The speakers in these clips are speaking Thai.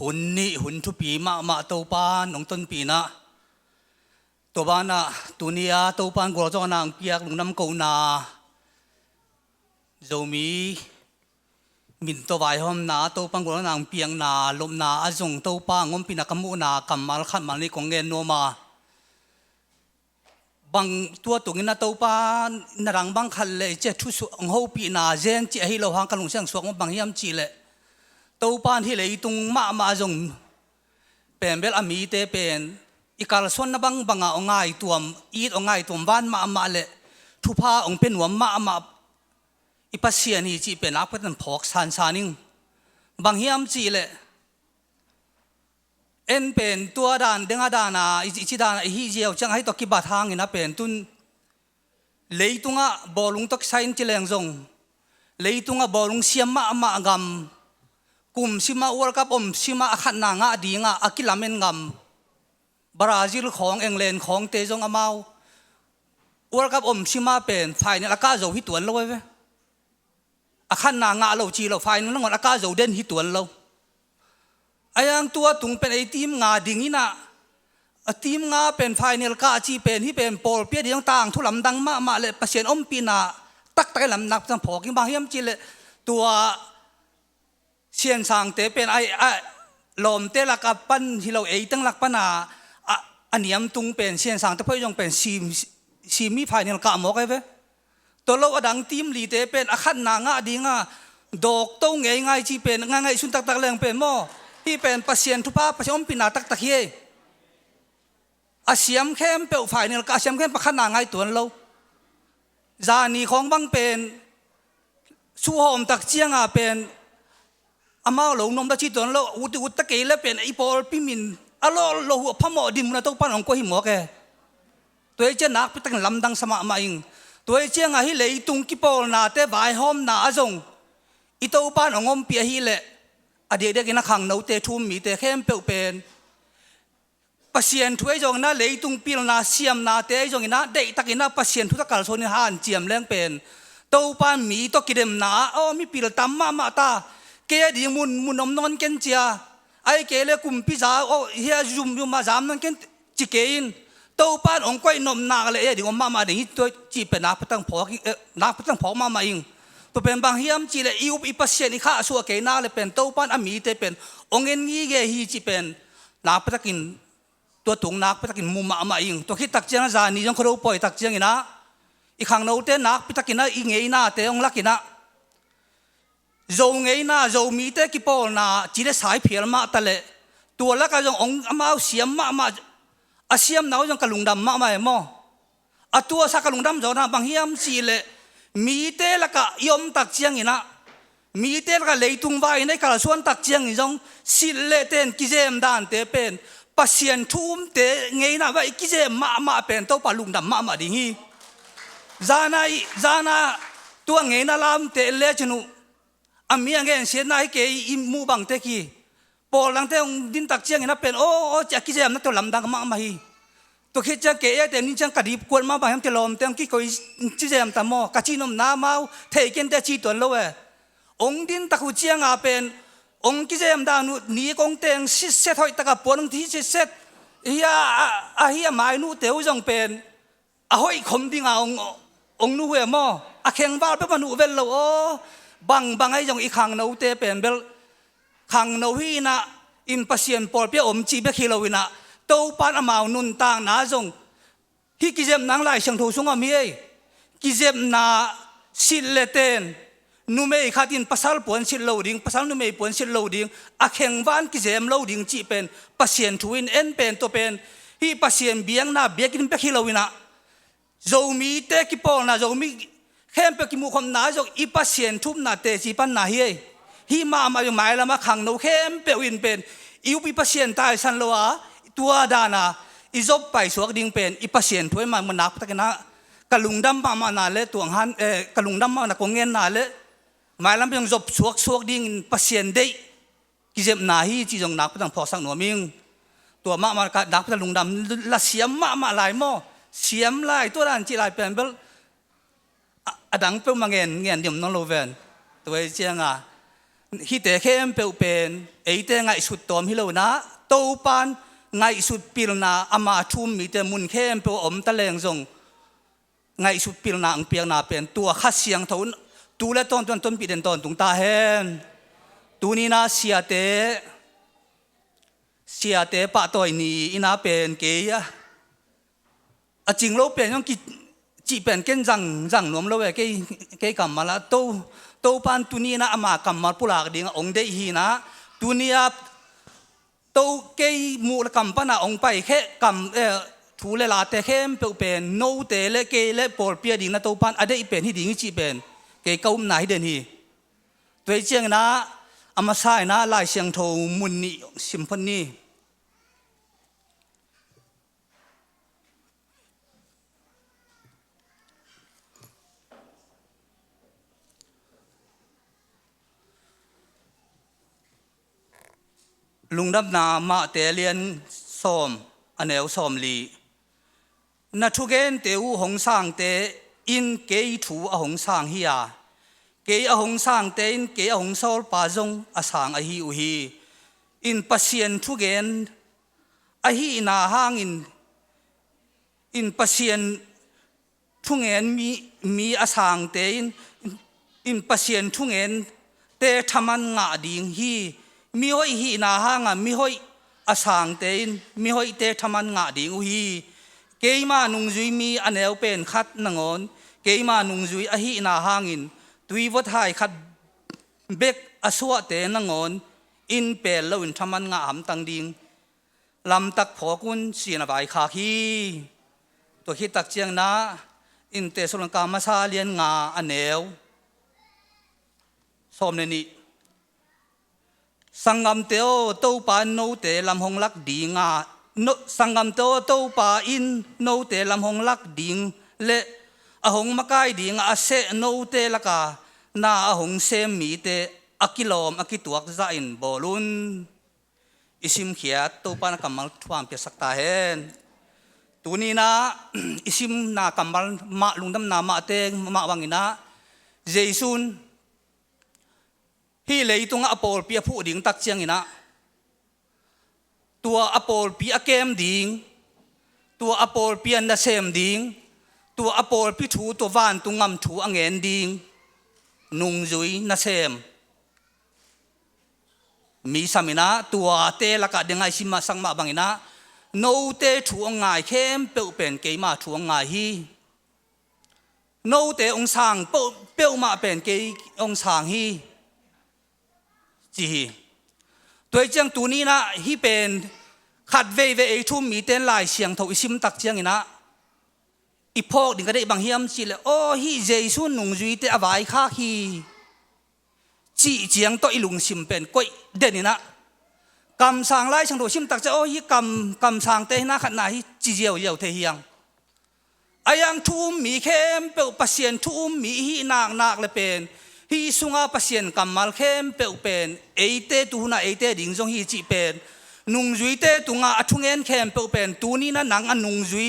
หุ่นนี่หุ่นทุปีมาตัวปานน้องต้นปีนะตัวบ้านน่ะตัวนี้ตัวปานกลัวจ้านางเปียกลุงน้ำกูนาโจมีมินตัวใบหอมนาตัวปานกลัวนางเปียงนาลมนาอาจงตัวปางงมปีนักมูนากำมาขัดมันนี่ของเงินโนมาบางตัวตุกินนะตัวปานนรังบางคันเลยเจ้าทุสุงหูปีนาเจนเจ้าให้เราหางกันลงเสียงสวงบางยามจีเลยตัวปานที่เลยตรงมาจงเป็นเบลอามีเตเป็นอีกาลส่วนนับางองไงตัวอีดองไงตัวบ้านมาเลยทุพาองเป็นหัวมาอีปัสเซียนี่จีเป็นนักเป็นพอกสันนิงบางยามจีเลยเอ็นเป็นตัวด่านเด้งด่านาอีจีด่านฮีเจียวจังให้ตกิบาทางอินะเป็นตุนเลยตุงะบอลุงตกไซน์จีเลงจงเลยตุงะบอลุงเสียมากำกุมสิมาวัลกับสิมาขันนางะดีงะอากิลาเมนงำบราซิลของอังกฤษของเตจงอมาววัลกับสิมาเป็นไฟนี่อากาศเราหิตวนเราเว้ยอาขันนางะเราจีเราไฟนั่นงอนอากาศเราเด่นหิตวนเราไอ้ยังตัวตุงเป็นไอ้ทีมงาดิ่งนี่นะทีมงาเป็นไฟนี่กาจีเป็นที่เป็นโปลเปียดยังต่างทุลำดังมาเลยประเสริฐปีนาตักไตลำนักจังพอกินบางยามจีเลยตัวเชียนสางเตเป็นไอ้ลมเตลักปันที่เราตั้งหลักปัญหาอันนี้มตุงเป็นเชียนสางแต่พอยงเป็นซีมีไฟนี่กะหมอกไอ้เว้ตัวเราดังทีมลีเตเป็นอาขันนางะดีงะดอกโต้งง่ายจีเป็นง่ายสุนตักแรงเป็นหม้อที่เป็นปัสเซียนทุพาปัสเซียนปีนาตักเฮอาเซียมเข้มเปลวไฟนี่กะอาเซียมเข้มประขันนางไงตัวเราจานีของบังเป็นสู้หอมตักเจียงเป็นอามาเรานมตะชีตัวเราอุตตะเกลเป็นไอปอลพิมินเราหัวพม่าดิมนะตัวปั้นของกูหิมอกตัวเจ้านักไปตั้งลำดังสมามาอิงตัวเจ้าหิเลยตุงกิปอลนาเตบายหอมนาจงอีตัวปั้นของอมเปียหิเลอดีตเด็กนักขังเราเตทุ่มมีเตเข้มเปลวเป็นปัสเซียนถ้วยจงนะเลยตุงปีลนาเสียมนาเตจงนะเด็กตะกินะปัสเซียนทุกตะการโซนิฮานเจียมแรงเป็นตัวปั้นมีตัวกิเดมนามีปีลตั้มมาตาเกดีมุนอมนอนเกนเจียไอเกเลกุมพิจาเฮียจุมมาจามนั่นเกนจิเกอินตัวป้านองก้อยนมนาเลยดีว่ามาดีตัวจีเป็นนักพัฒน์พอกนักพัฒน์พอกมาอิงตัวเป็นบางเฮียมจีเลยอีปัสเซียนอีข้าสัวเกนาเลยเป็นตัวป้านอามีเตเป็นองเงินงี้เกฮีจีเป็นนักพัฒน์กินตัวตุงนักพัฒน์กินมุมาอิงตัวคิดตักเจียงจานี่ยังครูปล่อยตักเจียงนะอีข้างโน้ตเตนักพัฒน์กินนะอีเงยนาเตองลักกินะโจงไงนะโจมีเตกิปอลนะจีได้สายเพียรมาตะเลตัวละก็จงองอามาเสียมมาอาเสียมน่าจงกะลุงดำมาเอมอตัวสักกะลุงดำจงนะบางเฮียมจีเลมีเตละก็ยอมตักเจียงอีนะมีเตละก็เลยตุงไว้ในกระส่วนตักเจียงอีจงสิเลเตนกิเจมดานเตเป็นปัสเซียนทุ่มเตไงนะว่ากิเจมมาเป็นตัวปะลุงดำมาดิ่งฮีจานาตัวไงนะลามเตเลจนูอามีอย่างเงี้ยเสียนายเกยอิมูบังเตกีพอหลังเตงดินตักเชียงนะเป็นโอ้จากกิจามนักตัวลำดังมาไม่ตัวคิดจะเกยแต่นี่จังกระดิบกวนมาบางทีลมเตงกี่คอยกิจามตามอกระชินมน้ำมาเทกินแต่ชีตัวเราองดินตักหุ่นเชียงเป็นองกิจามดานุนี่กงเตงสิเซถอยตะกับปนที่สิเซเฮียหมายนู้เตวจงเป็นห้อยคมดิ่งองนู้เวมเข่งบ้าเป็นมนุษย์เวลเราบางไอ้จงอีขังโนเตเป็นเบลขังโนฮีนะอินปัสเซียนปอลเปียอมจีเบคิโลวินะตัวปานอมาวนุนต่างนาจงฮิกิเจมนังไล่เชิงทูสุงอามีกิเจมนาสิเลเตนนูเมย์ขัดินภาษาปวนสิโลดิงภาษานูเมย์ปวนสิโลดิงอาเข่งวันกิเจมโลดิงจีเป็นปัสเซียนทวินเอ็นเป็นตัวเป็นฮิปัสเซียนเบียงนาเบียกินเบคิโลวินะโจมีเตกิปอลนาโจมีเข้มไปกิมุขมนาจกอีปัสเซียนทุบนาเตจีปันนาเฮีมาอยู่หมายละมาขังโนเข้มเปวินเป็นอีอุปปัสเซียนตายสันโลอาตัวดานาอีจบไปสวกดิ่งเป็นอีปัสเซียนถวยมันนักตะกันนะกะลุงดำมานาเลตัวหันกะลุงดำมานักกงเงินนาเลหมายละยังจบสวกดิ่งปัสเซียนได้กิเจมนาฮีจีจงนักไปตั้งพอสังหนัวมิงตัวมานักไปตั้งลุงดำละเสียมมาหลายหม้อเสียมลายตัวด้านจีลายเป็นเบลอดังเปิ้ลมาเงินเดียมน้องโลเวนตัวเจียง hi te khem pe pen eite ngai sut tom hi lo na to pan ngai sut pil na ama thum mi te mun khem pe om ta leng zong ngai sut pil na ang piang na pen tua kha siang thon tu le ton pi den ton tung ta hen tu ni na sia te pa toi ni ina pen ke ya a jing lo pen yong ki chỉ bên cái răng nuông lâu cái cầm mà là tô pan tunia na ama cầm mà pula cái tiếng ông đấy hi na tunia tô cái mù là cầm pan na ông bay khé cầm thu lệ là te khem pe pen nô te lệ cái lệ bol pia tiếng na tô pan ở đây pen hi tiếng chỉ pen cái câu này đến hi tuy chiang na ama sai na lại xiang thâu mun ni symphony lung đâm na ma te liên som anel som li na thu gen te u hong sang te in ke thu a hong sang hi a ke a hong sang te in ke a hong sol pa zong a sang a hi u hi in pasien thu gen a hi na hang in pasien thu gen mi a sang te in pasien thu gen te thaman nga ding hi mi hoi hi na hanga mi hoi asang tein mi hoi te thaman nga ding u hi keima nung zui mi anel pen khat nangon keima nung zui a hi na hangin tui vot hai khat bek aswa te nangon in pel lo in thaman nga am tang ding lam tak phokun sina vai kha hi to hi tak chiang na in te solon ka ma sa lian nga anel som ne ni sangam teo to pa no te lam hong lak ding a no sangam teo to pa in no te lam hong lak ding le a hong makai ding a se no te laka na a hong sem mi te akilom akituak za in bolun isim khiat to pa na kamal thuam pe sakta hen tuni na isim na kamal ma lungdam na ma te ma wangina jaisun hi lei tung apol pi phu ding tak chiang ina tua apol pi akem ding tua apol pi an na sem ding tua apol pi thu to van tu ngam thu angen ding nung zui na sem mi samina tua te laka dengai sima sangma bangina no te thu ngai khem pe pen ke ma thu ngai hi no te ong sang pe ma pen ke ong sang hi chỉ tôi chẳng tu ni na hi pen khát về thu mi tên lại xiang thâu sim tak chiang ina ipok ding cái bang hiam chỉ là ô hi Giêsu nung duy te avai kha hi chỉ chiang to ilung sim pen koi den ina cầm sang lại sang thâu sim tak cha ô hi cầm sang te na khát na hi chỉ diều te hiang ayang thu mi khem pe pasien thu mi hi nak le pen hi sunga pasien kamal khem pe pen eite tu na eite ding jong hi chi pen nung zui te tunga athungen khem pe pen tu ni na nang anung zui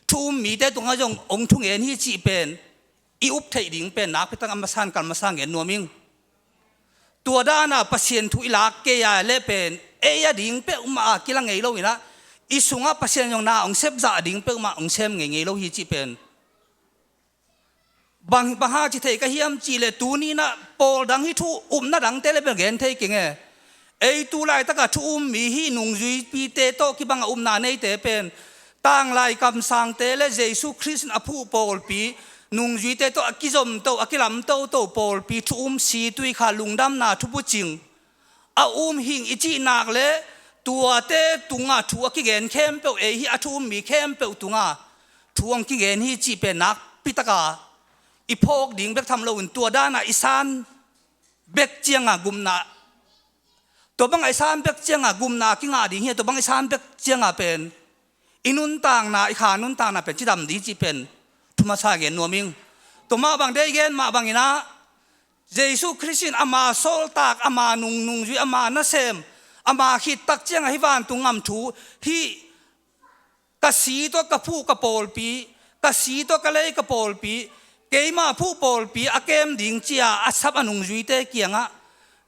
thu mi te tunga jong ong thungen hi chi pen i up thei ding pen nak petang amasan kal masang en noming tua da na pasien thu ilak ke ya le pen e ya ding pe ma kilang ngei lo ina i sunga pasien jong na ong sep za ding pe ma ong sem ngei lo hi chi pen bang ha chi thei ka hiam chi le tu ni na pol dang hi thu na dang te le be gen thei king e ei tu lai ta ka thu mi hi nung zui pi te to ki bang na nei te pen tang lai kam sang te le Jesu Christ a phu pol pi nung zui te to akizom to akilam to pol pi thu si tui kha lungdam na thu pu ching a hing ichi nak le tua te tunga thu ki gen khem pe e hi a thu mi khem pe tunga thuang ki gen hi chi pe nak pitaka ipok ding bek tham lo in tua da na isan bek chianga gumna to bang isan bek chianga gumna ki nga ding he to bang isan bek chianga pen inun tang na ikha nun tang na pen chi dam di chi pen thuma sa gen noming to ma bang de gen ma bang ina Jesu Christin ama sol tak ama nung ju ama na sem ama hit tak chianga hi van tu ngam thu hi ka si to ka phu ka pol pi ka si to ka lei ka pol pi keima phu pol pi akem ding chia asap anung zui te kianga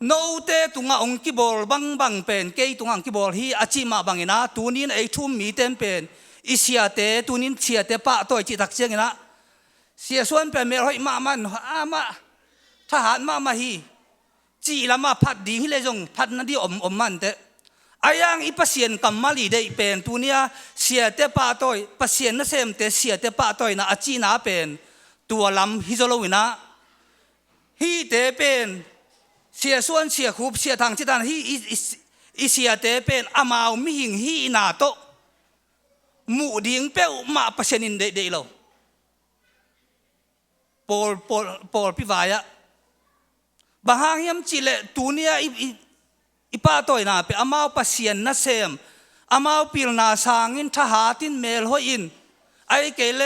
no te tunga ong ki bol bang bang pen ke tunga ki bol hi achi ma bangina tunin ei thum mi tem pen isia te tunin chia te pa toy chi tak chiang ina sia suan pen me hoi ma man amaทหารมาฮีจีละมาพัดดีฮิเลจงพัดนั่นดีอมมันเตอายังอีปัสเซียนกัมมาลีเดย์เป็นตัวเนี้ยเสียเตป้าต้อยปัสเซียนนั่นเซมเตเสียเตป้าต้อยนะอาจีน่าเป็นตัวลำฮิโซโลวินะฮีเตเป็นเสียส่วนเสียคูบเสียทางจิตานฮีอีเสียเตเป็นอามาวมิหิงฮีนาโตมูดิ่งเป้ามาปัสเซียนินเดย์เราปอลพิวายะบางอย่างยามจิเลตัวเนี้ยอีป้าตัวน่ะเป็นอามาวปัสเซียนนั่นเซมอามาวพิลนาสางินทหารตินเมลหอินไอเกล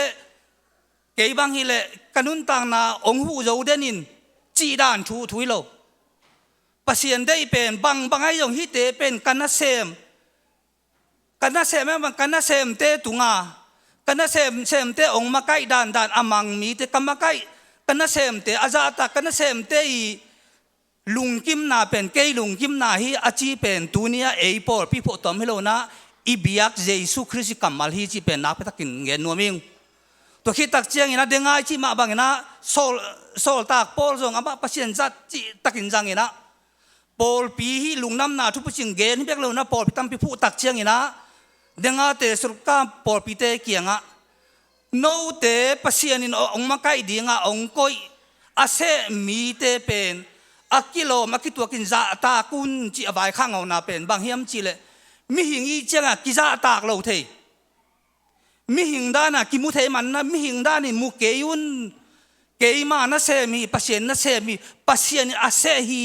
เกยบางฮิเลกันุนต่างนาองหูโจเดนินจีดานทุยโลปัสเซียนได้เป็นบางไอยงฮิเตเป็นกันนั่นเซมแม่บางกันนั่นเซมเตตุงากันนั่นเซมเตองมาไกดานอามังมีเตกัมมาไกกันนั่นเซมเตอาจาตากันนั่นเซมเตลุงกิมนาเป็นเกยลุงกิมนาฮีอาจีเป็นตัวเนี้ยเอปอลพี่พอตอมเฮโลนะอีบิยักเจสุคริสต์กัมมาลฮีจีเป็นนักไปตักกินเงินนัวมิงตัวคิดตักเจียงนะเด้งไอจีมาบางนะโซลตักปอลจงอามาปัสเซียนจัดจีตักกินจังนะปอลปีฮีลุงน้ำนาทุกสิ่งเงินเบียกเลวนะปอลพี่ตั้มพี่ผู้ตักเจียงนะเด้งอาเตสุรกามปอลปีเตเกียงอะโนเตปัสเซียนินองมาไกดีงะองกอยอาเซมีเตเป็นอากิโลมาคิดตัวกินซาตากุนจีอวายข้างเอานาเป็นบางเฮียมจีเลมิหิงอีเจ้ากิซาตากเราเทมิหิงด้านะกิมุเทมันนะมิหิงด้านี่มุเกยุนเกยมานะเซมีปัสเซียนนะเซมีปัสเซียนอาเซฮี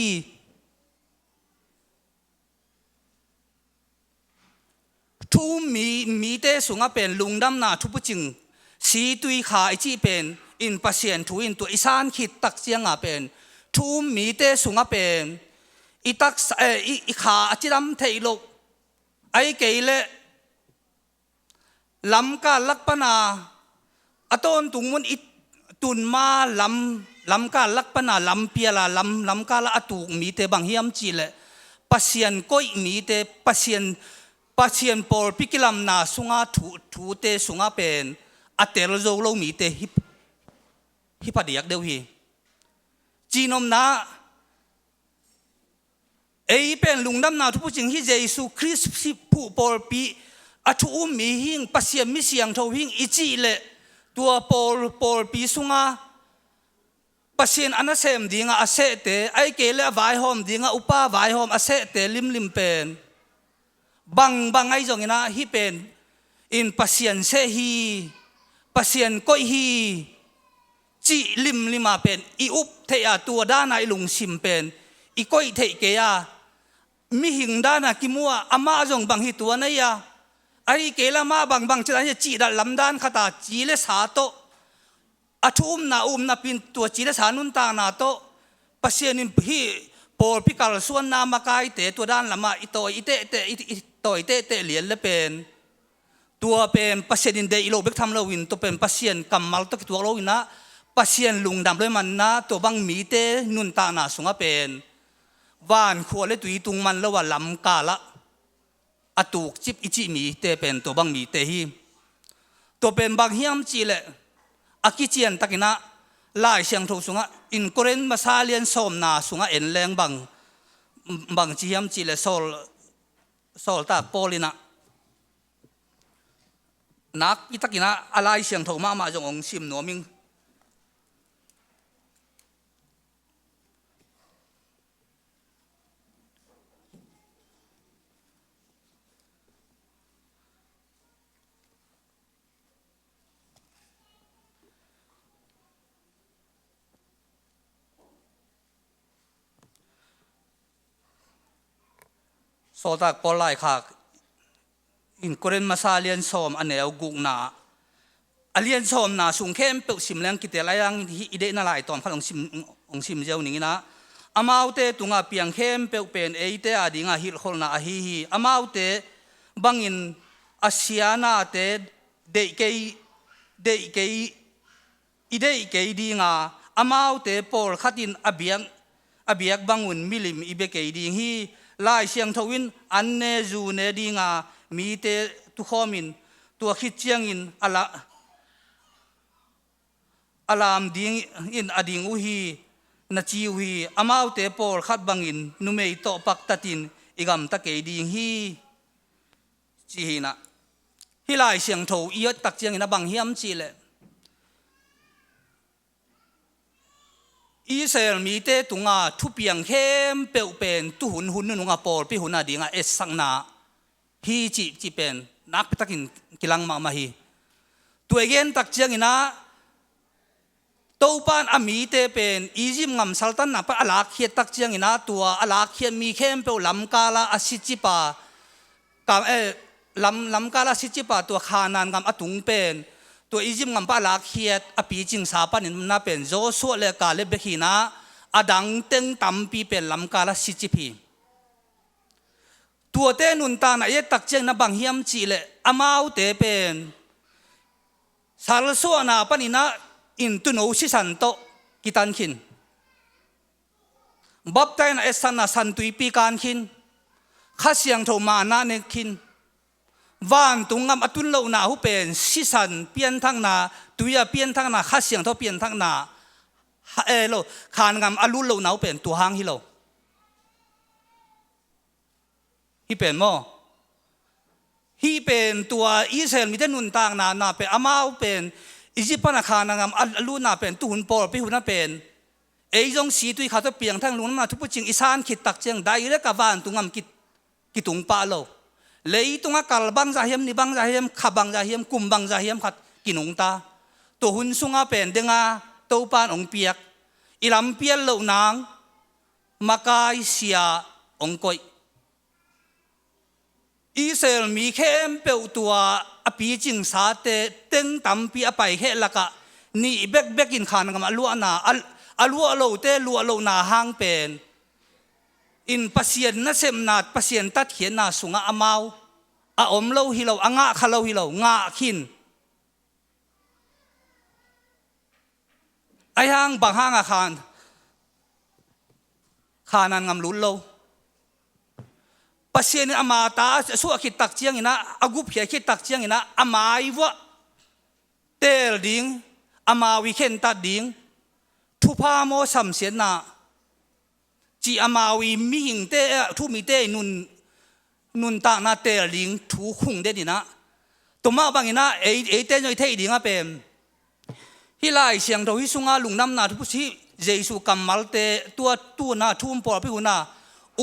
ทุมีเตสุงาเป็นลุงดำนาทุบจิงสีตุยขาไอจีเป็นอินปัสเซียนทุอินตัวอิสานคิดตักเจียงอาเป็นทุ่มมีเตสุงาเป็นอีตักอีขาจิดำเทโลไอเกยเลลำกาลักปนาอตอนตุงมันอิตุนมาลำกาลักปนาลำเปียละลำกาละอตุมีเตบางเฮียมจีเลปัสเซียนก้อยมีเตปัสเซียนปอลพิกิลัมนาสุงาถูเตสุงาเป็นอเตลโจโลมีเตฮิปดียักเดียวฮีจีนอมนาเอเป็นลุงดำนาทุกสิ่งที่เยซูคริสต์ผู้ปอลปีอาทุมีหิงปัสเซียนมิเสียงเท่าหิงอิจิเลตัวปอลปีสุงาปัสเซียนอันนั้นเสมดีงาอาเซเตไอเกลเลวายหอมดีงาอุปาวายหอมอาเซเตลิมเป็นบางไอจงนะฮิเป็นอินปัสเซียนเซฮีปัสเซียนก้อยฮีจีลิมาเป็นอีอุบเทียตัวด้านในลุงซิมเป็นอีก้อยเทเกียมิหิงด้านกิมัวอามาจงบางฮิตัวนี่ยาไอเกลมาบางจะได้จีดัดลำด้านขตาจีเลสาโตอาทุ่มนาปินตัวจีเลสานุนตานาโตปัสเซียนินพี่ปอลพิกาลส่วนนามากายเตตัวด้านละมาอิโตอิเตเหรียญและเป็นตัวเป็นปัสเซียนินเดอิโลเบกทำเราวินตัวเป็นปัสเซียนกัมมัลตกิตัวเราวินนะปัสเซียนลุงดำเลยมันนะตัวบางมีเตนุนตานาสุงาเป็นวานขวดเลยตุยตุงมันแล้วว่าลำกาละอตุกจิบอิจิมีเตเป็นตัวบางมีเตฮีตัวเป็นบางเฮียมจีเลอากิเจียนตะกินะลายเสียงทูสุงะอินโกเรนมาซาเลียนสมนาสุงะเอ็นแรงบางจีเฮียมจีเลโซอลตาโปลินะนักอิตะกินะอะไรเสียงทูมาจงองซิมหนัวมิงโซตักปอลไลค่ะอินโกเรนมาซาเลียนสมอันเนวกุกนาอเลียนสมนาสุงเข้มเปิลสิมแรงกิเตลายังอิเดน่าไหลตอนข้าองซิมเจ้าหนิงนะอามาวเตตุงาเปียงเข้มเปิลเป็นเอเตอดีงาฮิลโคลนาฮีอามาวเตบังอินอาเซียนาเตเดเกอิเดเกดีงาอามาวเตปอลขัดินอเบียง abiak bangun milim ibeke ding hi lai siang thawin anne zu ne dinga mi te tu khomin tu khit chiang in alam ding in ading u hi na chiu hi amau te por khat bangin numei to pak tatin igam ta ke ding hi chi na hi lai siang tho iot tak chiang in bang hiam chi le Israel mi te tunga thu piang khem peu pen tu hun nunga por pi huna dinga es sang na hi chi pen nak takin kilang ma hi tu again tak chiang ina topan ami te pen Egypt ngam sultan na pa alak khiat tak chiang ina tua alak khiat mi khem pe lam kala asichi pa kam lam kala asichi pa tua khanan ngam atung pen tua Egypt ngam pa alak khiat api ching sa pa nin na pen Joshua le ka le bekhina adang teng tampi pen lam kala asichi phi tua te nun ta na ye tak chiang na bang hiam chi le amau te pen salso na panina in tu no si santo kitan khin bab tai na esan na san tui pi kan khin khasiang tho ma na ne khin van tungam atun lo na hu pen si san pian thang na tuya pian thang na khasiang tho pian thang na ha lo khan ngam alu lo na hu pen tu hang hi lo hi pen mo hi pen tua Israel mi te nun tang na pe amau pen Egypt na khana ngam alu na pen tu hun por pi hun na pen ei jong si tui kha to piang thang lung na thu pu ching isan khit tak cheng dai le ka van tungam ki tung pa lo lei tunga kal bang za hiam ni bang za hiam khabang za hiam kum bang za hiam khat kinung ta to hun sunga pen denga to pan ong piak ilam pial lo nang makai sia ong koi Israel mi khem pe tua api ching sa te teng tampi apai he laka ni bek in khan ngam alu alo te lu alo na hang pen in pasien na sem na pasien tat khian na sunga amau a om lo hi lo anga khalo hi lo nga khin ai hang bang hang a khanan ngam lu lo pasien ama ta su khit tak chiang ina agup khia khit tak chiang ina amai wa tel ding ama wi khen ta ding thu pa mo sam sian na chi ama wi mi hing te thu mi te nun ta na tel ding thu khung de dina to ma bang ina e te noi thei ding a pem hi lai siang tho hi sunga lungnam na thu si jesu kamal te tu na thum por pi huna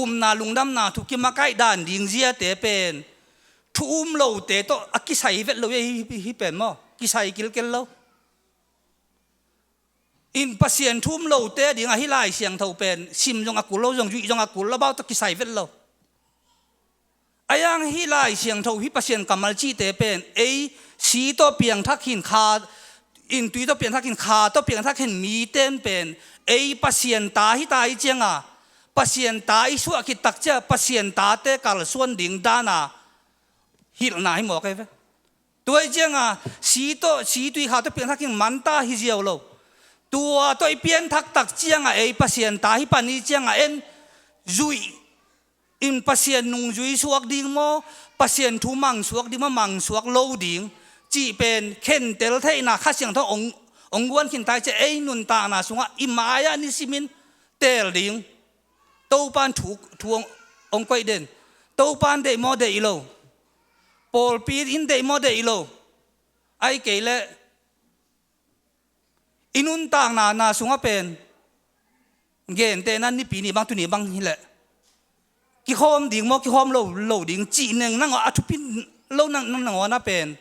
na lungdam na thu ki makai dan ding zia te pen thu lo te to akisai vet lo hi pen mo kisai kil kel lo in pasien thum lo te ding a hi lai siang tho pen sim jong akul lo jong ju jong akul lo ba to kisai vet lo ayang hi lai siang tho hi pasien kamal chi te pen ei si to piang thak hin kha in tui to piang thak hin kha to piang thak hin mi ten pen ei pasien ta hi tai chiang a pasien ta isu akit takcha pasien ta te kal suan ding dana hil na hi mo kai ve toi jenga si tui ha to pian thakin manta hi jiao lo tua toi pian thak tak chianga ei pasien ta hi pani chianga en zui in pasien nung zui suak ding mo pasien thu mang suak ding ma mang suak lo ding chi pen khen tel thei na kha siang tho ong wan khin tai che ei nun ta na sunga imaya ni simin tel ding tâu pan thuông ông quay đến tâu pan để mò để ilo Paul Pit in để mò để ilo ai kể lệ inun tang na sunga pen gen te nan ni pi ni bang tu ni bang hi lệ ki khom ding mo ki khom lo ding chi neng nang a thu pin lo nang na pen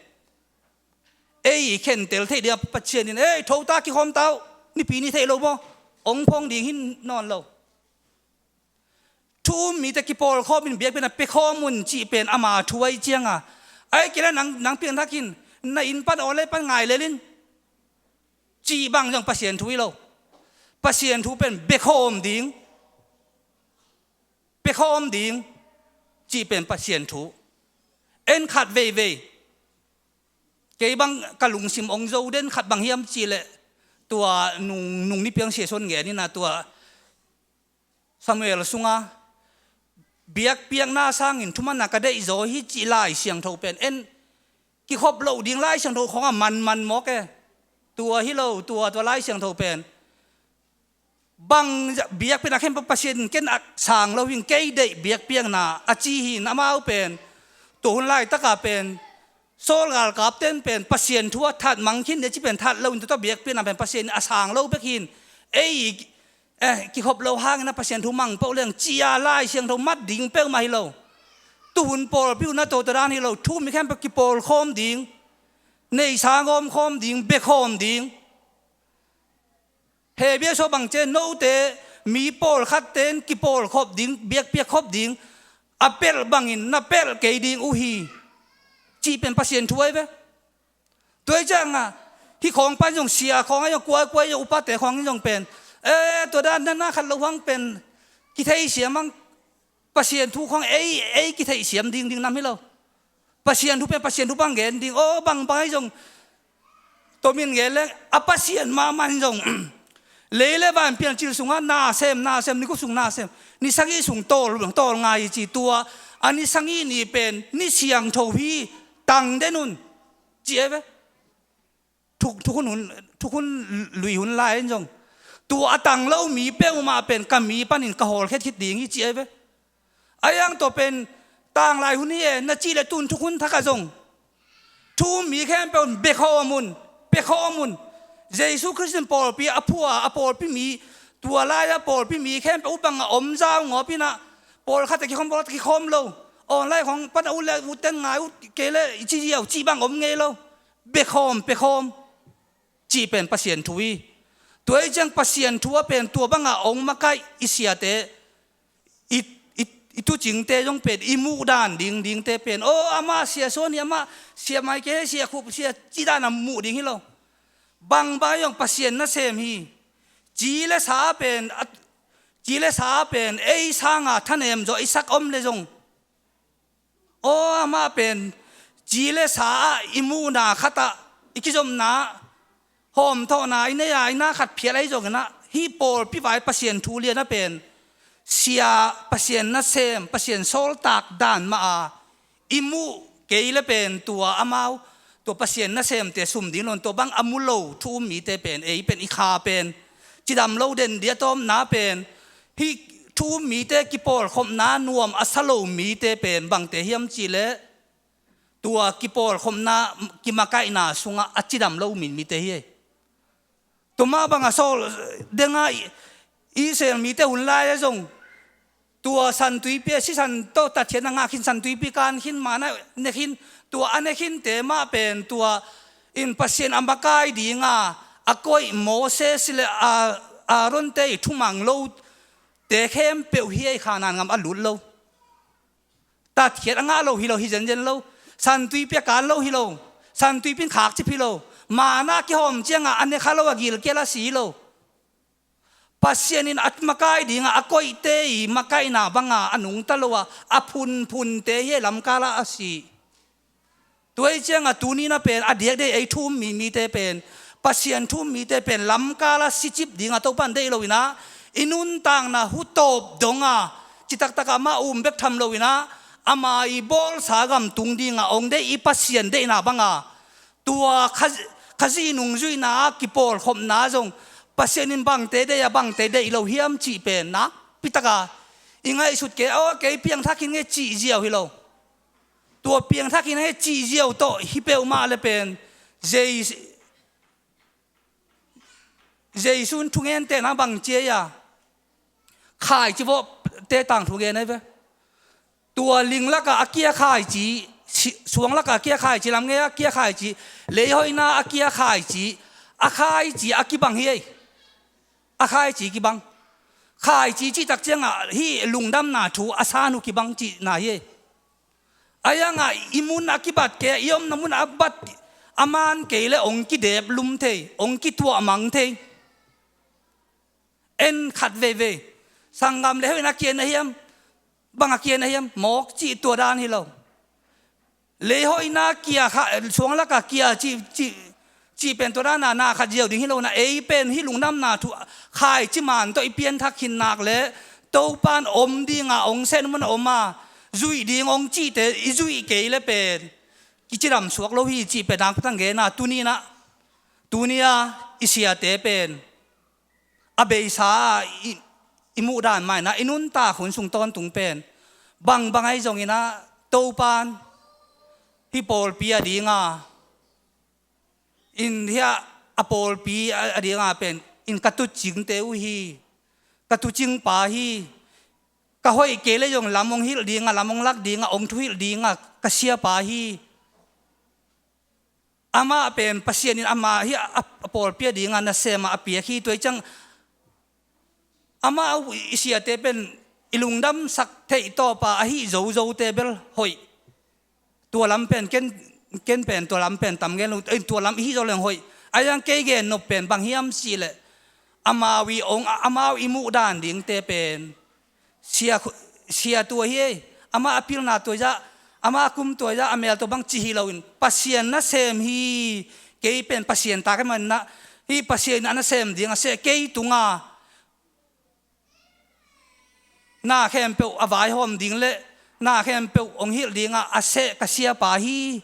ei khen tel thei dia patchen ni ei thâu ta ki khom tao ni pi ni thei lo mo ông phong ding hin non lo thu mi te ki pol kho min biak pen pe kho mun chi pen ama thuai chianga ai kila nang pian thakin na in pan ole pan ngai lelin chi bang jang pasien thui lo pasien thu pen be khom ding chi pen pasien thu en khat ve ke bang kalung sim ong zo den khat bang hiam chi le tua nung ni piang se son nge ni na tua ซามูเอลสุงาเบียกเปียงหน้าสร้างอินทุมันนักได้โจฮิจิไลเสียงโทเป็นเอ็นกิคบเหล่าดิ่งไล่เสียงโทของมันมอกแกตัวฮิโลตัวไล่เสียงโทเป็นบังเบียกเป็นอาเข้มประสิทธิ์เกินสางเราวิ่งเกยเดเบียกเปียงหน้าอาจีหินอามาเอาเป็นตัวหุ่นไล่ตะกาเป็นโซลกาลกับเต้นเป็นประสิทธิ์ทั่วทัดมังคินเดี๋ยวจะเป็นทัดเราตัวเบียกเปียงหน้าเป็นประสิทธิ์อาสางเราเบียกหินกิคบเราห่างนะประสิทธิ์ทุมังเปล่าเรื่องจีอาไล่เสียงโทมัดดิ่งเปล่ามาฮิโลตุนปอลพิวนาโตตระนี่เราทุ่มมีแค่ปกิปอลคอมดิ่งในสางอมคอมดิ่งเบคอมดิ่งเฮเบียโซบังเจนโนเตมีปอลขัดเต้นกิปอลคบดิ่งเบียกเปียคบดิ่งอเปลบังอินนับเปลเกยดิ่งอุฮีจีเป็นภาษาช่วยไหมตัวจังที่ของปันยงเสียของยังกลัวยังอุปาเตของยังเป็นตัวด้านนั้นขัดระวังเป็นกิเทเสียมังภาษาทุกของกิเทเสียมดิ่งนำให้เราภาษาทุกเป็นภาษาทุกบางเงินดิ่งโอ้บางจงตัวมีเงินเลยภาษามันจงเลยบ้านเปลี่ยนจิตสูงน่าเซมนี่ก็สูงน่าเซมนี่สังอีสูงโตง่ายจีตัวอันนี้สังอีนี่เป็นนี่เสียงโทวีตังได้นุ่นเจี๊ยบทุกคนลุยหุ่นลายจงตัวตังเล่ามีเป้ามาเป็นกำมีปันอินกระหอลแค่คิดดีงี้เจี๊ยบไอ้ยังตัวเป็นต่างลายหุ่นนี่น่าจีเลตุนทุกคนทักกะจงทุมมีแค่เป็นเบคอมุนเยซูคริสต์ปอลปีอภัวปอลปีมีตัวลายปอลปีมีแค่เป็นอุบังอมเจ้าหัวปีน่ะปอลขัดตะกี้คอมปอลตะกี้คอมโลออนไลน์ของปัตตาอุเลอุเตนไงอุเกเลจีเดียวจีบังอมเงยโลเบคอมจีเป็นภาษาทวีตัวไอ้จังภาษาทัวเป็นตัวบังองมาไกอิเสียเตอิตุจิงเตจงเป็นอิมูดานดิ่งเตเป็นโอ้อามาเสียโซนี่อามาเสียไม่เกเสียคุบเสียจีดานามูดิ่งฮิโลบางใบยองภาษาน่ะเซมฮีจีเลสาเป็นไอ้สางท่านเอ็มจอยสักอมเลยจงโอ้อามาเป็นจีเลสาอิมูนาขัตอิกิจมนาหอมเท่านาอินเนี่ยอินาขัดเพียอะไรจงนะฮีโปลพี่ฝ่ายภาษาทูเรียนน่ะเป็นเสียภาษาน่ะเซมภาษาโซลตากด่านมาอิมูเกยเลเป็นตัวอามาวตัวภาษาน่ะเซมเตสุ่มดิ่งลนตัวบังอามุโลทูมีเตเป็นเป็นอีคาเป็นจิดำโลเดนเดียตอมนาเป็นฮีทูมีเตกิปอลคมนานวมอัสโลมีเตเป็นบางเตเฮียมจีเลตัวกิปอลคมนากิมาไกนาสุงะจิดำโลมีเตเฮียตัวมาบังอาโซเดงอีเซลมีเตหุ่นลายจงตัวสันตุยเปียสิสันโตตัดเทียนงาขินสันตุยปีการขินมานะเนขินตัวอันเนขินเตมาเป็นตัวอินปัสเซนอัมบากายดีงาอากอยโมเสสเลอารอนเตทุมังโลเตเข้มเปียวเฮียขานานงามอลุลโลตัดเทียนงาโลฮิโลฮิเจนโลสันตุยเปียการโลฮิโลสันตุยเป็นขากจิพิโลมานากิหอมเจียงอันเนคาโลวกิลเกลาสีโลปัสเซียนินอัตมาไกดีงาอากอยเตยมาไกนาบังอานุงตะโลวะอพุนเตยลำกาลาอสีตัวเจียงตัวนี้นะเป็นอดีตได้ไอทุ่มมีเตเป็นปัสเซียนทุ่มมีเตเป็นลำกาลาสิจิบดีงาตัวปันได้โลวินะอินุนต่างนะหุตบดงาจิตักตะกามาเบกทำโลวินะอามาอีบอลสากำตุงดีงาองได้อีปัสเซียนได้นาบังอาตัวขจีนุงจุยนากิปอลขมนาจงปัสเซนินบังเตเดยบังเตเดอิโลเฮียมจีเป็นนักปิตกาอิงไงสุดเกอเกยเพียงทักกินเงจีเจียวฮิโลตัวเพียงทักกินเงจีเจียวโตฮิเปลมาเลเป็นเจสุนทุงเงินเตนะบังเจียขายจีบเตต่างทุงเงินได้ไหมตัวลิงละกะอาเกียขายจีสวงละกะอาเกียขายจีลำเงี้ยอาเกียขายจีเลยหอยนาอาเกียขายจีอาขายจีอากิบังเฮียอาขายจีกิบังขายจีจีตักเจียงฮีลุงดำนาถูอาซานุกิบังจีนาเยอายังอิมุนอากิบัดเกยอมน้ำมุนอาบัดอามันเกยเลองกิเดบลุมเทองกิตัวมังเทเอ็นขัดเวสังกามเลยให้นักเกียนนะเฮียมบังนักเกียนนะเฮียมหมอกจีตัวด้านให้เราเลยให้นักเกียร์ช่วงละกะเกียร์จีเป็นตัวด้านนาขัดเจียวดิ่งให้เรานะเป็นให้ลุงน้ำนาถูขายจิมันตัวอีเปียนทักขินนักเลย tô pan đi ngà ông senมันmà duy đi ông chỉ để duy cái là bên chỉ làm suộc lâu hi chỉ bên đang tăng cái na tu ni à isia tế bên à bây sa imu đàn mai na inun ta khun sung ton tung bên bang ai giống ina tô pan hi pol pia đi ngà in hia apol pi đi ngà bên in cắt tu chính tế u hi cắt tu chính pa hi ka hoi ke le jong lamong hil dinga lamong lak dinga ong thu hil dinga ka sia pa hi ama pen pasien in ama hi apol pia dinga na sema apia khi toi chang ama isia te pen ilungdam sak thei to pa hi zo te bel hoi tua lam pen ken pen tua lam pen tam gen tua lam hi zo leng hoi ayang ke gen no pen bang hiam si le ama wi ong ama imu dan ding te pen sia tua hi ama apil na to ja ama kum to ja amel to bang chi hi lawin pasien na sem hi ke pen pasien ta ka man na hi pasien na sem ding se ke tunga na khem pe avai hom ding le na khem pe ong hil dinga ase ka sia pa hi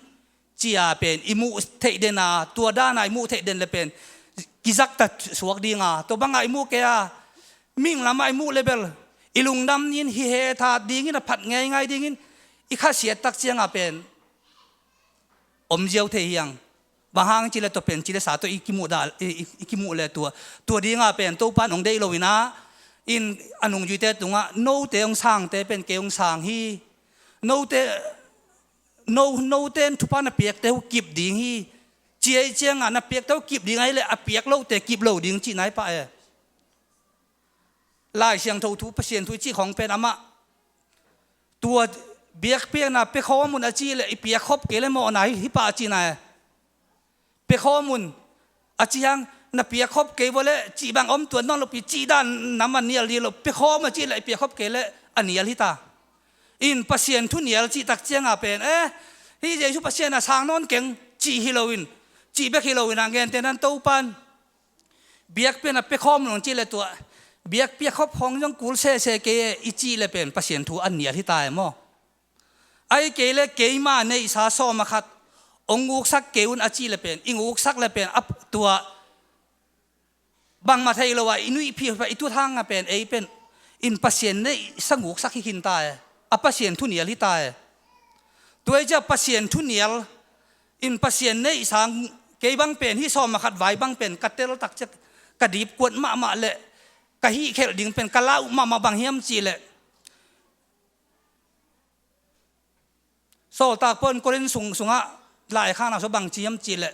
chia pen imu thei den na tua da na imu thei den le pen kizak ta suak dinga to banga imu ke a ming lama imu level ilung dam nin hi he tha dingin a phat ngai dingin i kha sia tak chiang a pen om jeu the hiang bahang chile to pen chile sa to ikimu le tua dinga pen to pan ong dei lowina in anung ju te tunga no te ong sang te pen ke ong sang hi no ten thu pan a piak te kip ding hi chia chiang a na piak te kip ding ai le a piak lo te kip lo ding chi nai pa e lai siang thâu thu pasien thu chi khong pen ama tua biak piak na pe khomun a chi le piak khop ke le mo nai hi pa chi na pe khomun a chi hang na piak khop ke vole chi bang om tuan non lo pi chi dan naman nial li lo pe khom a chi le piak khop ke le anial hi ta in pasien thu nial chi tak chiang a pen hi je chu pasien a sang non keng chi hiloin chi bek hiloin angen tenan to pan biak pe na pe khom non chi le tua biak piak khop hong jong kul se ke ichi le pen pasien thu an nial hi ta mo ai ke le ke ma nei sa so ma khat onguk sak keun achi le pen inguk sak le pen ap tua bang ma thai lo wa inui phi pa itu thang a pen ei pen in pasien nei sanguk sak hi hin ta a pasien thu nial hi ta tuai ja pasien thu nial in pasien nei sang ke bang pen hi so ma khat vai bang pen katel tak chak kadip kwat ma le ka hi khel ding pen kalau ma bang hiam chi le so ta pon korin sunga lai khana so bang chiam chi le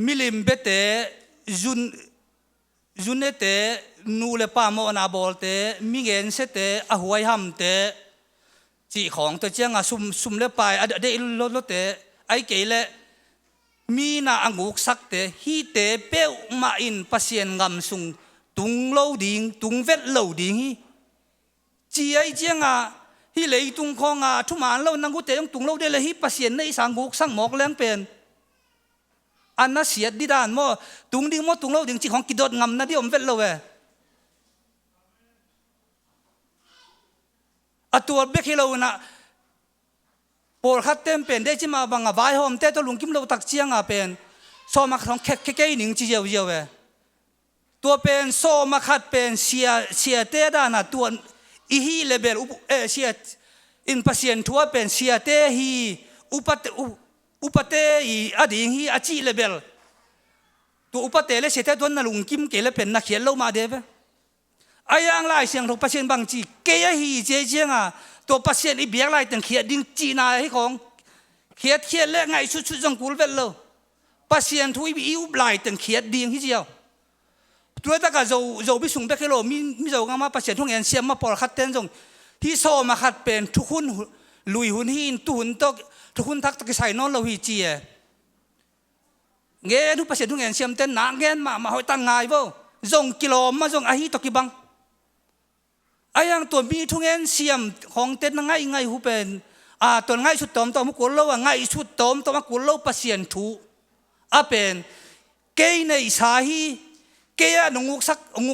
milim bete junete nu le pa mo na bol te mingen se te a huai ham te chi khong to chiang a sum le pai a de lo te ai ke le mi na anguk sak te hi te pe ma in pasien ngam sung tung lo ding tung vet lo ding hi chi ai chiang a hi lei tung khong a thu man lo nang gu te tung lo de le hi pasien nei sang guk sang mok leng pen an na siat di dan mo tung ding mo tung lo ding chi khong kidot ngam na di om vet lo we atua bek hi lo na por khat tem pen de chi ma bang a vai hom te to lung kim lo tak chiang a pen so ma khong ke ning chi jeu we tua pen so ma khat pen sia te da na tuan i hi level sia in pasien thua pen sia te hi upate i ading hi achi level tu upate le sete don na lung kim ke le pen na khiel lo ma de ve ayang lai siang tho pasien bang chi ke ya hi je chiang a to pasien i biak lai teng khiat ding chi na hi khong khiat le ngai chu jong kul vel lo pasien thu i up lai teng khiat ding hi chiao tuai ta ka zo bi sung be ke lo mi zo nga ma pasien thong en siam ma por khat ten jong hi so ma khat pen thu hun lui hun hin tu hun tok thu hun thak ta ki sai non lo hi chi e nge nu pasien thong en siam ten na ngen ma hoi tang ngai vo zong kilo ma zong a hi to ki bang ayang to mi thong en siam khong ten ngai hu pen a ton ngai su tom to mu ko lo ngai su tom to ma ko lo pasien thu a pen ke nei sa hi ke ya nguk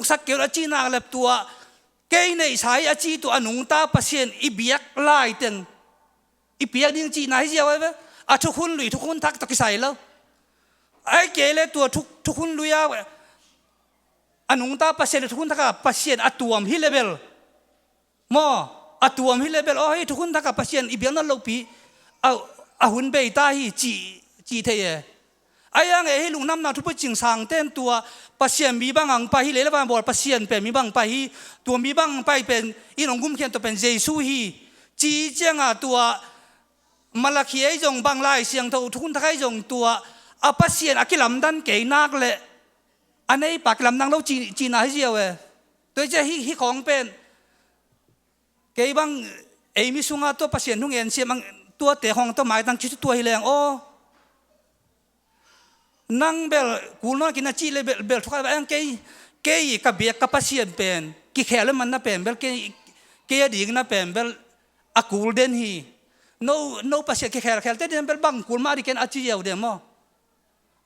sak ke la chi na lep tua cái này sai à chi tu anung ta pasien ibiak lai ten ibiak ding chi nai jiao ai à thu hun lui thu hun thak to ki sai lo ai ke le tu thu hun lui à anung ta pasien thu hun thak pasien atuam hi level mo atuam hi level oh hi thu hun thak pasien ibiak na lo pi a hun bei ta hi chi the ye ayang hi lung nam na thu pu ching sang ten tua pasien mi bang ang pa hi le ba bol pasien pe mi bang pa hi tua mi bang pa pen inong gum khian to pen jesu hi chi changa tua malaki ai jong bang lai siang tho thun thai jong tua a pasien akilam dan ke nak le anei paklam nang lo chi na hi jiao e toi che hi khong pen ke bang ei mi sunga to pasien hung en siam ang tua te hong to mai tang chi tua hi leng o nang bel kulno kina chi le bel thuka ang ke ka biak ka pasien pen ki khele man na pen bel ke ding na pen bel akul den hi no pasien ke khel te den bel bang kul ma ri ken achi yau de mo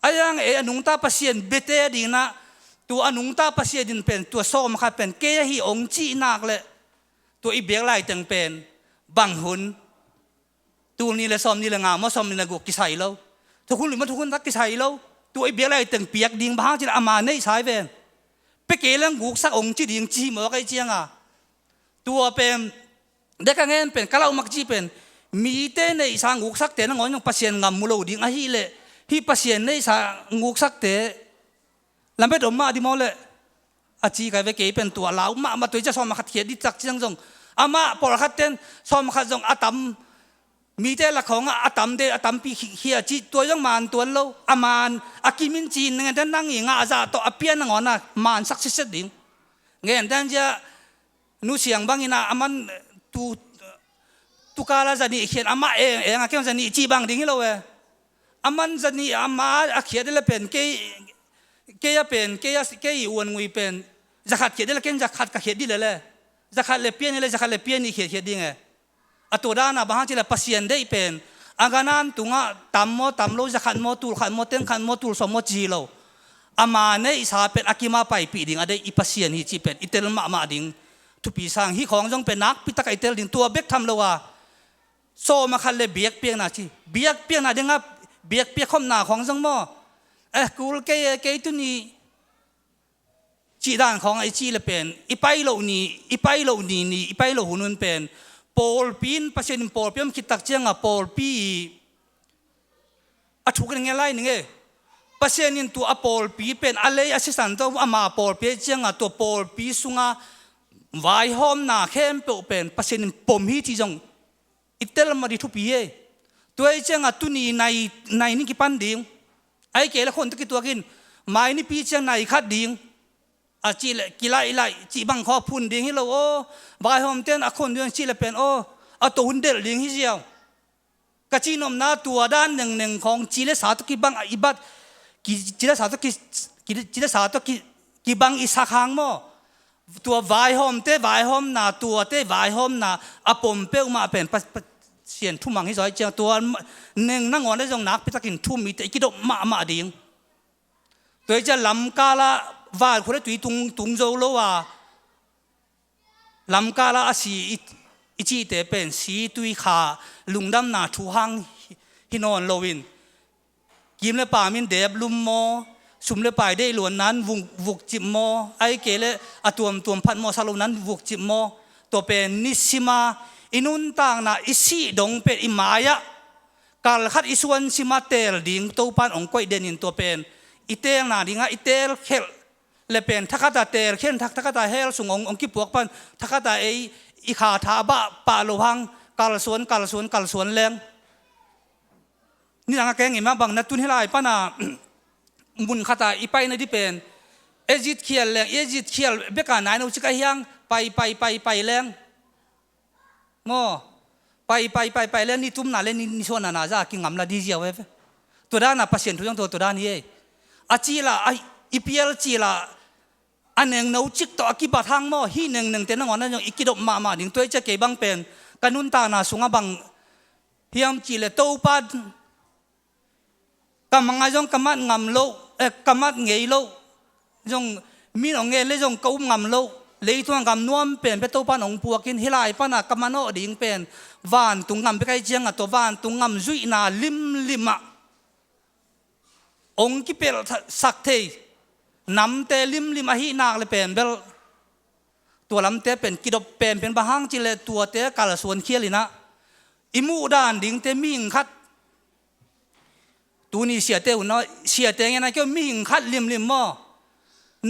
ayang anung ta pasien bete ding na tu anung ta pasien din pen tu som kha pen ke hi ong chi nak le tu i biak lai teng pen bang hun tu ni le som ni le nga mo som ni le gu ki sai lo tu kun li ma tu kun tak ki sai lo tu i biak lai teng piak ding bang chi ama nei sai ven pe ke lang guk sak ong chi ding chi mo kai chiang a tua pen de ka ngen pen kalau mak chi pen mi te nei sang guk sak te na ngon yung pasien ngam mulo ding a hi le hi pasien nei sa nguk sak te lambe dom ma di mo le a chi kai ve ke pen tua lau ma toi cha som ma khat khia di chak chiang jong ama por khat ten som khat jong atam mi te la khong atam de atam pi hi chi tua jong man tuan lo aman akimin chin ngen dan nang nga za to apian ngon na man sak sit ding ngen dan ja nu siang bang ina aman tu kala zani khian ama nga kem zani chi bang ding lo we aman zani ama akhia de la pen ke ya pen ke i won ngui pen zakhat khia de la ken zakhat ka khia di le zakhat le pian ni khia ding e atodana bahang chila pasien dei pen aganan tunga tamlo zakhat mo tul khan mo ten khan mo tul so mo chi lo ama ne isa pen akima pai pi ding ade i pasien hi chi pen itel ma ding tu pi sang hi khong jong pen nak pi tak itel ding tua bek tham lo wa so ma khan le biak piang na chi biak piang na dinga biak piak khom na khong jong mo kul ke tu ni chi dan khong ai chi le pen ipai lo ni ipai lo hunun pen Paul pin pasien Paul piam kitak chiang a Paul pi athuk nge lai nge pasien in tu a Paul pi pen ale assistant to ama Paul pi chiang a to Paul pi sunga vai hom na khem pe pen pasien pom hi chi jong itel ma di thu pi e toi chiang a tu ni nai ni ki pan ding ai ke la khon to ki tu kin mai ni pi chiang nai khat ding a chi le kilai chi bang kho phun ding hi lo o vai hom ten a khon ding chi le pen o a to hun del ding hi jiao ka chi nom na tua dan neng khong chi le sa to ki bang ibat ki chi le sa to ki bang isa khang mo tua vai hom na tua te vai hom na a pom pe ma pen sian thu mang hi zoi chiang tua neng na ngon le jong nak pitakin thu mi te ki do ma ding toi cha lam kala và khối tùy tung dâu lâu à làm cả là si ít tế bên si tùy khá lùng đam na thu hang hinon lovin kim le pa min đẹp lum mo sum le pa đây luôn nan vuk chim mo ai kể le tuam phat mo salo nan vuk chim mo to pen nisima inun tang na isi dong pe imaya kal khat isuan sima tel ding to pan ong koi denin to pen iteng na dinga itel khel le pen thakata ter khen thakata hel sungong ong ki puak pan thakata ei i kha tha ba pa lo hang kal suan leng ni nga keng ima bang na tun helai pana mun khata i pai na di pen ejit khial beka nai no chika hiang pai leng mo pai leng ni tum na le ni so na za ki ngam la di jiaw ve to da na pasien thu yang to da ni e achila ai IPL chi la aneng nấu chik to akibat hang mo hi neng te na ngon na yong ikidop ma ding toi cha ke bang pen kanun ta na sunga bang hiam chi le to pad kamanga jong kamat ngam lo kamat ngei lo jong mi no nge le jong ko ngam lo lấy tuang gam nuam pen pe to pan ong puakin hilai pana kamano ding pen van tung ngam pe kai chiang to van tung ngam zui na lim lima ong ki pel sak thei nam te lim lima hi nak le pen belตัวลำเตเป็นกิดเป็นบางห้างจิเลตัวเตะกาลส่วนเคียลินะอิมูดานดิ่งเตมิงคัดตัวนี้เสียเตอุนน้อยเสียเตงยังไงก็มิงคัดลิมมอ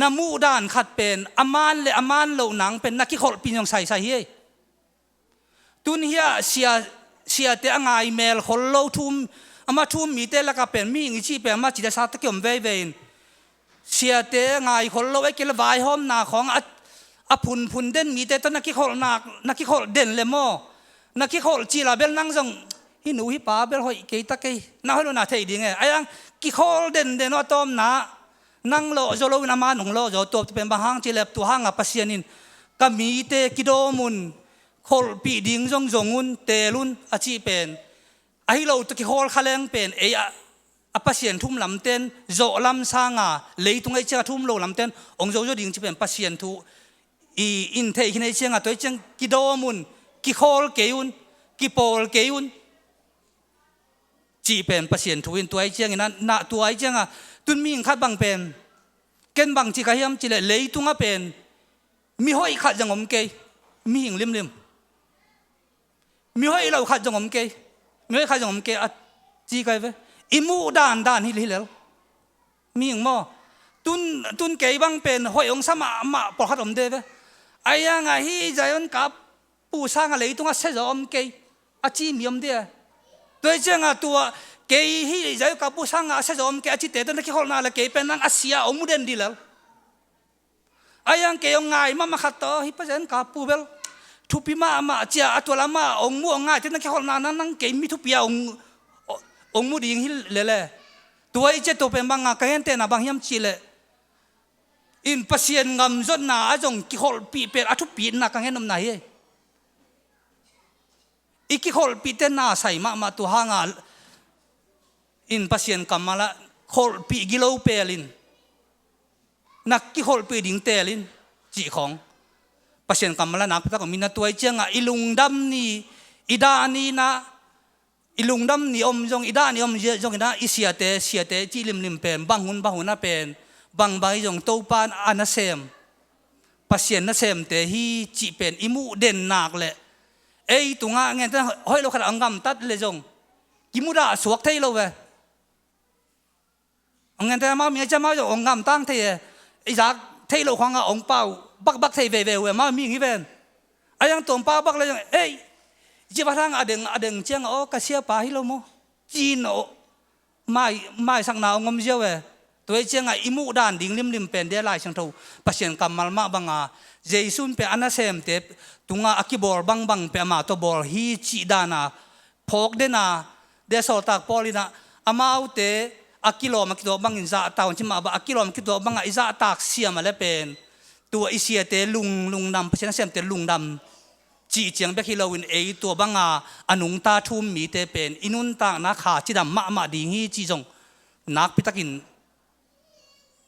นามูดานคัดเป็นอามานเลยอามานเหล่าหนังเป็นนักขี้ขอปีนยังใส่เฮ้ยตัวนี้เสียเตงไงเมลขอโลทุ่มอามาทุ่มมีเตละก็เป็นมิงอีชีเป็นมาจิตศาสตร์ตะเกียมเวย์เสียเตงไงขอโลไอ้เกลวายหอมนาของอพุนเด่นมีแต่ตอนนักขี้ขอนักขี้ขอเด่นเลยมั้งนักขี้ขอจีลาเบลนั่งจงฮิหนูฮิป้าเบลหอยเกยตะเกยน่าให้เราหน้าเทียดีไงไอ้ยังขี้ขอเด่นว่าต้มนะนั่งโลโจโลวินามาหนุ่งโลโจตัวเป็นบางห้างจีเล็บตัวห้างปัสยานินก็มีแต่กิโดมุนขอปีดิ่งจงุนเตลุนอาชีเป็นไอ้เราตะขี้ขอขะเลงเป็นไอ้ปัสยานทุ่มลำเต้นโจลำสางเลยตรงไอ้เจ้าทุ่มโลลำเต้นองโจดิ่งจะเป็นปัสยานทุ่อินเทคินไอเชียงตัวเชียงกิโดมุนกิโคลเกยุนกิโปลเกยุนจีเป็นปัสยานทุนตัวไอเชียงนั้นนาตัวไอเชียงตุนมีขัดบังเป็นเกินบังจีกายมจีเลยตุงเป็นมีห้อยขัดจังอมเกยมีหิงลิมมีห้อยเราขัดจังอมเกยมีห้อยขัดจังอมเกยจีกายเวอิมูด่านฮิลิลมีหิงม้อตุนเกยบังเป็นห้อยองสมาปอขัดอมเดเวไอ้ยังไงฮีใจมันกับปูสร้างอะไรตัวเสจอมเกยอาจีมีอมเดียตัวเจ้าตัวเกยฮีใจกับปูสร้างเสจอมเกยอาจีเตตันที่เขาหน้าละเกยเป็นนั่งอาเซียอมุเดนดีแล้วไอ้ยังเกยองไงมาขัดต่อฮิปเจนกับปูเบลทุพิมาเจ้าตัวละมาองมัวง่ายที่นั่งที่เขาหน้านั่งเกยมีทุพิยองมุดิ่งฮิเลตัวไอ้เจ้าตัวเป็นบางกันเห็นเตนะบางยามชีเลอินปัสยานงำจนน่าจงกิโคลปีเป็นอัทุปีนนักเห็นนมไหนอีกิโคลปีเต้นน่าใส่มาตัวห่างอินปัสยานกำมาละโคลปีกิโลเปลินนักกิโคลปีดิ่งเตลินจีของปัสยานกำมาละนักพิทักษ์มินาตัวเจียงอิลุงดำนี่อิดานีนะอิลุงดำนี่อมจงอิดานี่อมเยจงอิดาอิเสียเตจีลิมเป็นบางหุนน่ะเป็นบางใบจงโตปานอานาเซมปัสยานนาเซมแต่ฮีจีเป็นอิมูเด่นหนักเลยไอ้ตัวงาเงี้ยแต่ห้อยเราขัดอังกำตัดเลยจงกิมุดาสวกเทยเราเว้เงี้ยแต่มาเมียจะมาจงอังกำตั้งเทยไอ้จากเทยเราควางองเป้าบักเทยเวมามีงี้เป็นไอ้ยังตัวป้าบักเลยจงเอ้ยจีบทางอเดงเจียงโอกระเสียป้าให้เราโมจีนโอไม่สักหนาวงมเจียวเว้ตัวเจ้าอิมูดานดิ่งลิมเป็นเดลัยช่างทูปัสยานกำมัลมาบังเจสุนเป็นอนาเซมเตตุงอากิบอลบังเป็นมาตัวบอลฮีจีดานาพกเดนาเดสอตักพอลินะอามาอุเตอากิโลมาคิดว่าบังอินซาตาวชิมาบอากิโลมาคิดว่าบังอิซาตักเสียมาแล้วเป็นตัวอิเสียเตลุงดำปัสยานเซมเตลุงดำจีเจียงเบคิโลวินเอตัวบังอนุงตาทุ่มมีเตเป็นอินุนตากนักขาจีดำมาดิ่งฮีจีจงนักพิทักษ์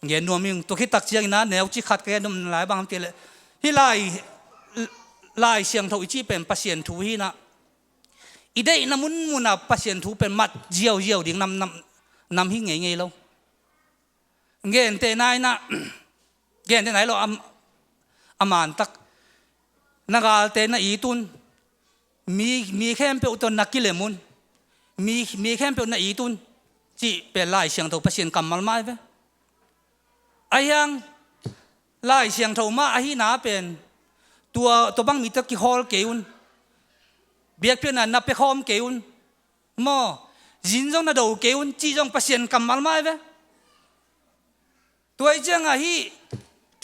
เงี้ยนัวมิงตัวคิดตักเชียงนะแนวจีขัดกันนมหลายบางทีเลยที่ลายเสียงทวิจีเป็นปัสยานทูฮีนะอีเดย์น้ำมุนปัสยานทูเป็นมัดเจียวดิ่งนำหิ้งไงเราเงี้ยเตนายนะเงี้ยเตนายเราอามานตักนักเตนอีตุนมีแค่เป็นอุตนักกิเลมุนมีแค่เป็นนักอีตุนจีเป็นลายเสียงทวปัสยานกำมัลมาเว้ไอ้ยังไล่เสียงโทมาไอ้หนาเป็นตัวบังมีตะกี้ฮอลเกยุนเบียกเพื่อนนับไปคอมเกยุนมอจินจงน่ะดูเกยุนจีจงปัสยานกำมัลมาเว้ตัวไอ้เจ้าไอ้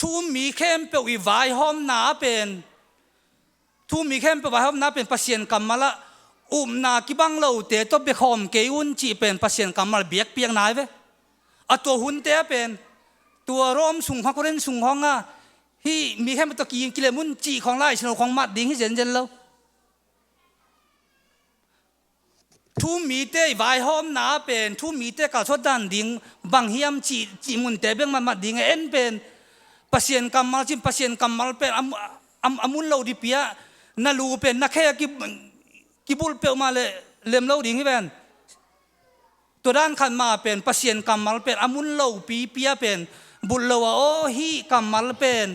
ทุ่มมีเข้มเปวิวายหอมหนาเป็นทุ่มมีเข้มเปวิวายหอมหนาเป็นปัสยานกำมัลละนากิบังเราเตะตัวไปคอมเกยุนจีเป็นปัสยานกำมัลเบียกเปียงนายเว้ตัวหุ่นเตะเป็นตัวร่มสูงของคนเล่นสูงของที่มีแค่ตะกี้กิเลมุนจีของไล่ชนของมัดดิ่งให้เจนแล้วทุ่มมีเตะวายหอมหนาเป็นทุ่มมีเตะกาชดดันดิ่งบางเฮียมจีมุนเตะเบ่งมัดดิ่งเอ็นเป็น pasien kamal chin pasien kamal pen amun lo di pia na lu pen na khe ki bul pe ma le lem lo ding hi benตัวด้านขันมาเป็นปัสเซียนกำมัลเป็นอามุนเลวปีเปียเป็นบุลเลวโอฮีกำมัลเป็น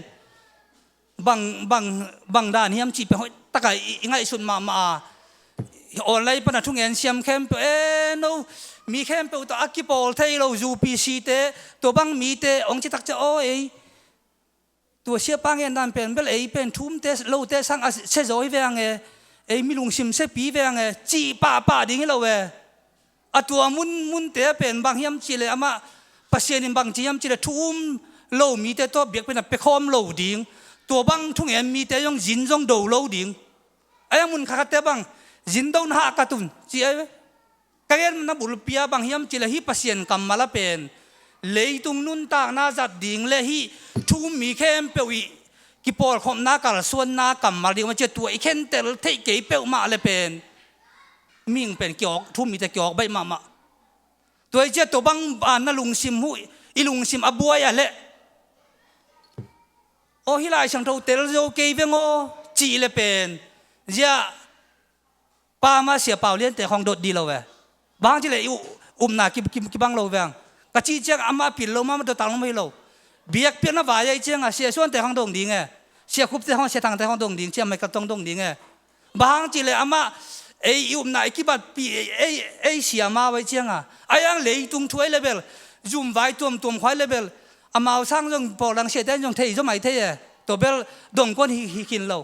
บางด้านเฮียมจีเป็นตะไคร้ไงสุดมาออนไลน์ปนัดทุ่งเงินเซียมแคมเปโนมีแคมเปตัวอักกิโปลเทยเราจูปีซีเตตัวบางมีเตองจิตักจะโอตัวเชียปังเงินด้านเป็นเบลเป็นทุ่มเตโลเตสังเซโซยเวียงมีลุงซิมเซปีเวียงจีป้าดิ้งเราตัวมุนเตะเป็นบางยามจีเลยอามาปัสเซียนบางจียามจีเลยทุ่มโลมีแต่ตัวเบียกเป็นไปคอมโลดิ้งตัวบางทุ่งเอ็นมีแต่ยองจินจงโดโลดิ้งไอ้ยังมุนขัดแต่บางจินโดนหากระตุนจีไอ้กันยันนับบุลปียบางยามจีเลยฮีปัสเซียนกำมาละเป็นเลยตุงนุนตากน่าจัดดิ้งเลยฮีทุ่มมีแค่เปวีกิปอลคอมน่ากระส่วนน่ากำมาดิ้งมันจะตัวอีเข็นเตลเทเก๋เปวมาเลยเป็นมิ่งเป็นเกี่ยวทุ่มมีแต่เกี่ยวใบมาตัวเจ้าตัวบังนั่นลุงซิมหุยอีลุงซิมอบัวอย่าเละโอ้ฮิลายช่างเท่าเตลโจเกยเวงโอจีเลยเป็นเจ้าป้ามาเสียเปล่าเลี้ยนแต่ของโดดดีเราเว้บางจีเลยนากิบังเราเวงกะจีเจ้าอามาผิดเรามาตัวต่างเราไม่เราเบียกเปียนวายเจ้าเสียส่วนแต่ของดงดีไงเสียคุบแต่ของเสียทางแต่ของดงดีเจ้าไม่กระต้องดงดีไงบางจีเลยอามานายคิดว่าปีเสียมาไว้เจียงไอ้ยังเลยตุงถ้วยเลเวลจุ่มไว้ตัวควายเลเวลมาสร้างจงปอลังเสียได้จงเทยจงไม่เทยตัวเบลดงก้นหิกินเรา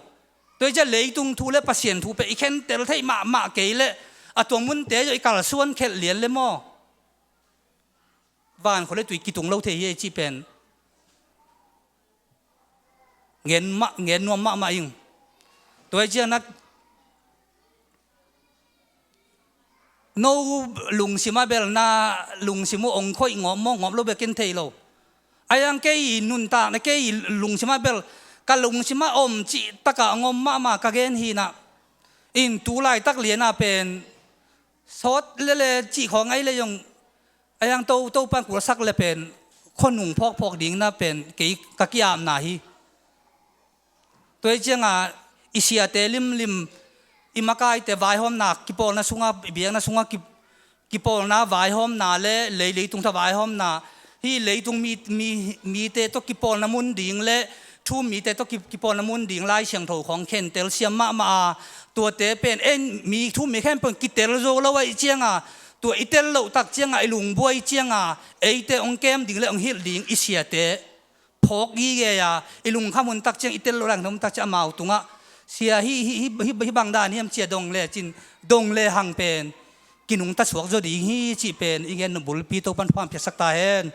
ตัวจะเลยตุงทูเลปัสเซียนทูไปอีกแค่เตลเทยมาเกยเลยตัวมุนเตยจะอีกการส่วนแค่เหรียญเลยมั้งบ้านคนเลยตุยกิตุงเราเทยจีเป็นเงินนัวมาอิงตัวเจียงนักโนลุงสิมาเบลนาลุงสิมูองค่อยงอมงอมโลเบกินเทโลไอ้ยังเกยนุนตาในเกยลุงสิมาเบลกับลุงสิมาอมจิตะกะงอมมากะเกนฮีนะอินตูไลตักเลียนาเป็นซอสเลจีของไอ้เลยยงไอ้ยังโตปันกุสักเลยเป็นคนหนุ่มพอกดิ้งนะเป็นเกยกะกิยามนาฮีตัวเจ้าอิเสียเตลิมอิมากายแต่วายหอมนักกิปอลน่ะสุงาเบียงน่ะสุงากิปอลน่ะวายหอมน่ะเลยตุงทวายหอมน่ะฮีเลยตุงมีเตตกิปอลน่ะมุนดิ่งเลยทุ่มมีเตตกิปอลน่ะมุนดิ่งไล่เสียงโถของเคนเตลเซียมมาตัวเตเป็นมีทุ่มมีแค่เป็นกิเตลโซแล้วไว้เจียงตัวอิเตลโลตักเจียงไอลุงบวยเจียงเตองแก้มดิ่งเลยองฮิลดิ่งอิเสียเตพกยี่เกียไอลุงข้ามุนตักเจียงอิเตลโลแรงทำตักจะมาตุงเสียฮิบางด้านนี่มันเจียดงเลยจินดงเลยหังเป็นกินุงตัดสวกจดีฮีจีเป็นอีเงี้ยนบุลปีโตปันความเพียรสักตาเห็น